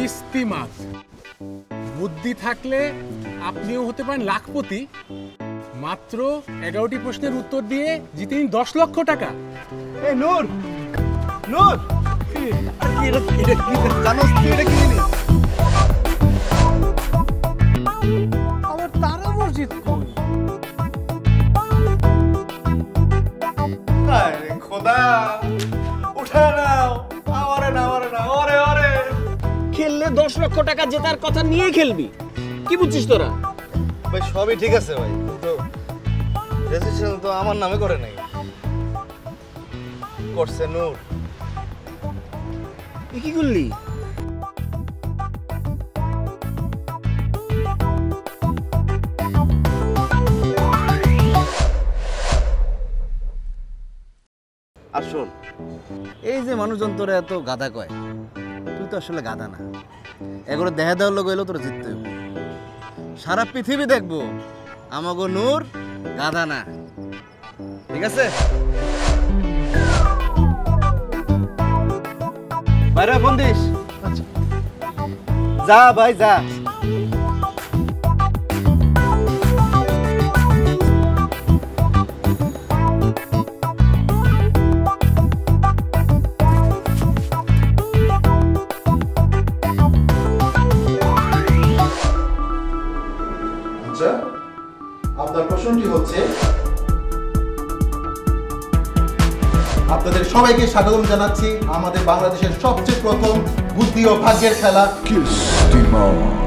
কিস্তিমাত। বুদ্ধি থাকলে আপনিও হতে পারেন লাখপতি। মাত্র 11টি প্রশ্নের উত্তর দিয়ে জিতেন 10 লক্ষ টাকা। এই নূর, নূর জানোস তুই এটা কি জিনিস? আমার তারা মসজিদ কই? আরে খোদা, উঠা নাও, আমারে না, আমারে না, ওরে ওরে। খেললে 10 লক্ষ টাকা জেতার কথা নিয়ে খেলবি, কি বুঝছিস তোরা? ভাই সবই ঠিক আছে ভাই, কিন্তু রেজিস্ট্রেশন তো আমার নামে করে নাই, করছে নূর। তুই কি করলি? আর শোন, এই যে মানুষজন তোরা এত গাধা কয়, তুই তো আসলে গাধা না। এগুলো দেখা দেওয়ার লোক এলো তোরা জিততে হবে। সারা পৃথিবী দেখবো আমাগো নূর গাধা না, ঠিক আছে? বাইরে ফোন দিস। যা ভাই যা। আপনার প্রশ্নটি হচ্ছে, আপনাদের সবাইকে স্বাগত জানাচ্ছি আমাদের বাংলাদেশের সবচেয়ে প্রথম বুদ্ধি ও ভাগ্যের খেলা কিস্তিমাত।